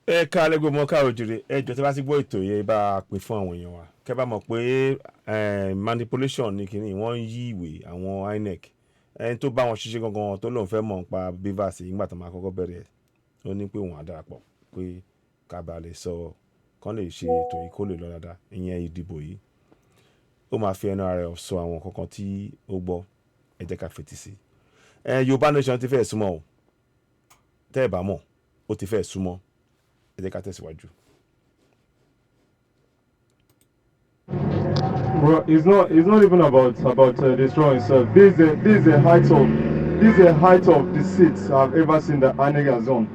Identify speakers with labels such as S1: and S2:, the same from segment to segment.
S1: ẹ ká lẹ́gbẹ̀ẹ́ mọ́ ká òjòrè ẹjọ́ tí wọ́n ti gbọ́ ètò yẹn bá a pè fún àwọn èèyàn wa kẹ́ bá mọ̀ pé manipulation ní kínní wọ́n ń yí ìwé àwọn INEC ẹni tó bá wọn ṣiṣẹ́ gangan tó lóun fẹ́ mọ̀ nípa bivas nígbà tó máa kọ́kọ́ bẹ̀rẹ̀ ó ní pé òun á darapọ̀ pé ká bá lè sọ kán lè ṣe ètò yìí kó lè lọ dáadáa ìyẹn ìdìbò yìí ó máa fi ẹnu ara ẹ̀ sọ àwọn kankan tí ó gbọ́ ẹ jẹ́ ká fetí sí Yorùbá nation ti fẹ́ súnmọ́ o tẹ́ ẹ bá mọ̀ ó ti fẹ́ súnmọ́ ẹ jẹ́ ká tẹ̀síwájú.
S2: Well, it's not even about destroying itself. This is the height of deceit I've ever seen that INEC has done.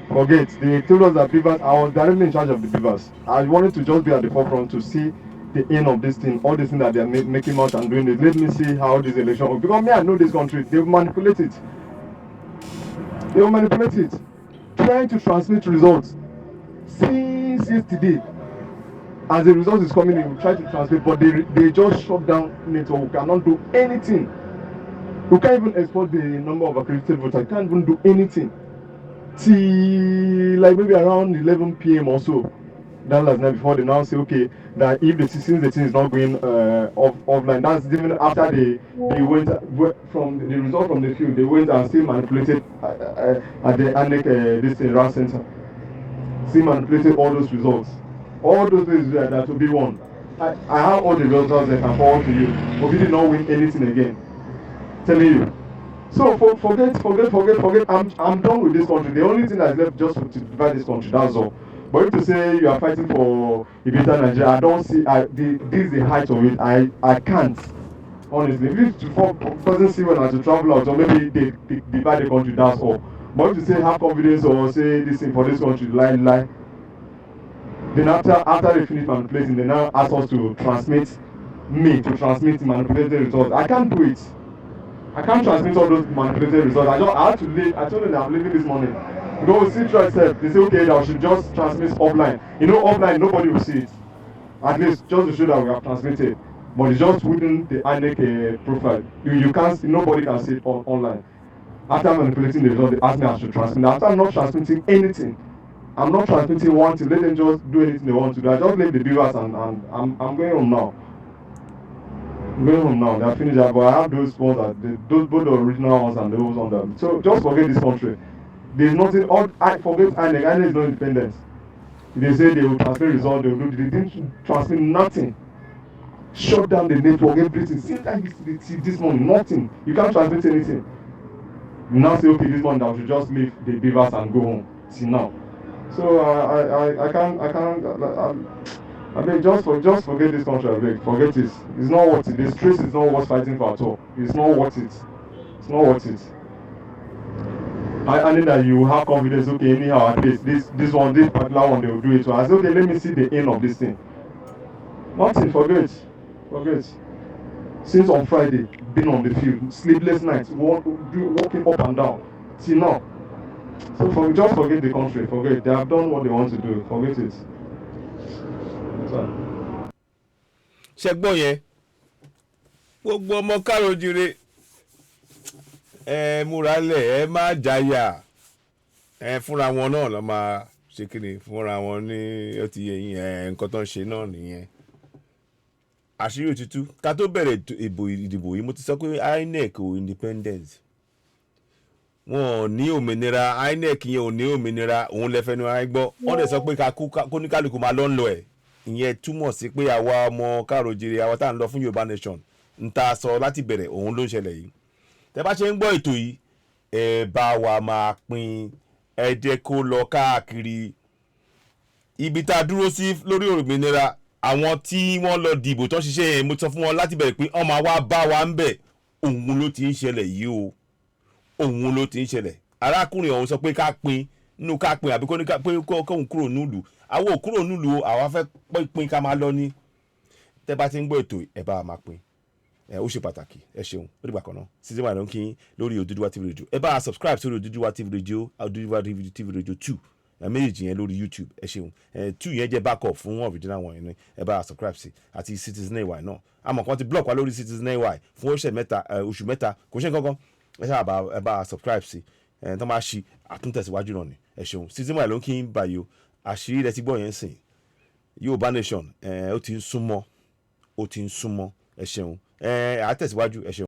S2: Forget, they told us that Beavers, I was directly in charge of the Beavers. I wanted to just be at the forefront to see the end of this thing, all this thing that they are making out and doing it. Let me see how this election will. Because me, I know this country, they manipulate it. They will manipulate it. Trying to transmit results. Since yesterday, as the result is coming in, we try to transmit, but they just shut down network. We cannot do anything. We can't even export the number of accredited voters. Can't even do anything. Till like maybe around 11 p.m. or so. That last night before they now say okay that if since the thing is not going offline, that's even after they went from the result from the field, they went and still manipulated at the ANEC this thing RAS center. Still manipulated all those results. All those things that will be won. I have all the results that I can forward to you, but we did not win anything again. Telling you. So forget. I'm done with this country. The only thing that's left just to divide this country. That's all. But if to say you are fighting for Ibita Nigeria, I don't see. This is the height of it. I can't. Honestly, if it doesn't see when I to travel out, or maybe they divide the country. That's all. But if to say have confidence or say this thing for this country, lie. Then after they finish manipulating, they now ask us to transmit manipulated results. I can't do it. I can't transmit all those manipulated results. I had to leave. I told them I'm leaving this morning. Because see through itself, they say okay, I should just transmit offline. You know, offline nobody will see it. At least just to show that we have transmitted. But it's just within the INEC profile. You can't see, nobody can see it online. After manipulating the result, they ask me I should transmit. After I'm not transmitting anything, I'm not transmitting one thing. Let them just do anything they want to do. I just leave the viewers and I'm going home now. I'm going home now. They are finished. But I have those ones both the original ones and those on them. So just forget this country. There's nothing. I forget INEC. INEC is not independent. They say they will transmit results. They will do. They didn't transmit nothing. Shut down the network. Everything. Since this morning, nothing. You can't transmit anything. You now say okay, this morning I should just leave the beavers and go home. See now. So I can't. I mean, just forget this country. I beg. Forget it. It's not worth it. The stress is not worth fighting for at all. It's not worth it. It's not worth it. I need that you have confidence. Okay, anyhow, at least this particular one, they will do it. So I said, okay, let me see the end of this thing. Nothing. Forget. Since on Friday, been on the field, sleepless nights, walking up and down. See now. So just forget the country. Forget. They have done what they want to do. Forget it.
S1: ṣe gbọ́ yẹn gbogbo ọmọ káròjìrè múra lẹ̀ má jáyà fúnra wọn náà lọ́ máa ṣe kíni fúnra wọn ní ó ti yẹ yín nǹkan tó ń ṣe náà nìyẹn àṣírí òtútù ká tó bẹ̀rẹ̀ ìdìbò yìí mo ti sọ pé INEC ò independent wọn ò ní òmìnira INEC yẹn ò ní òmìnira òun lẹ́fẹ̀ẹ́ ni wọ́n á gbọ́ wọ́n dẹ̀ sọ pé kó ní kálukú máa lọ́ ń lọ ẹ̀ ìyẹn túmọ̀ sí pé àwa ọmọ káròjìrè àwa tá à ń lọ fún Yorùbá nation ń ta sọ láti bẹ̀rẹ̀ òun ló ń ṣẹlẹ̀ yìí tẹ́ bá ṣe ń gbọ́ ètò yìí ẹ bá wa máa pín ẹ jẹ́ kó lọ káàkiri ibi tá a dúró sí lórí òmìnira àwọn tí wọ́n lọ dìbò tó ń ṣiṣẹ́ yẹn mo sọ fún wọn láti bẹ̀rẹ̀ pé ọmọ wa bá wa ń bẹ̀ òun ló ti ń ṣẹlẹ̀ yìí o òun ló ti ń ṣẹlẹ̀ arákùnrin ọ̀hún sọ pé ká pín nínú ká pín àbí kóun kúrò nílùú àwọn ò kúrò nílùú àwa fẹ́ pín ká máa lọ ní tẹ́ bá ti ń gbọ́ ètò ẹ̀ bá máa pín ó ṣe pàtàkì ẹ ṣeun ó dìgbà kan náà season 1 ló ń kí yín lórí Oduduwa TV radio ẹ bá subscribe sórí Oduduwa TV radio Oduduwa TV radio 2 méjèèjì yẹn lórí YouTube ẹ ṣeun 2 yẹn jẹ́ backup fún original wọn yẹn ẹ bá subscribe sí àti Citizen AY náà àmọ́ kan ti block wa lórí Citizen AY fún oṣù mẹ́ta kò ṣe nǹkan kan ẹ bá subscribe sí tó máa ṣí àtúntẹ̀síwájú náà ni ẹ ṣeun season wà ló ń kí n báyìí o àṣírí rẹ ti gbọ́ yẹn sìn Yorùbá nation ó ti ń súnmọ́ ẹ ṣeun àtẹ̀síwájú ẹ ṣeun.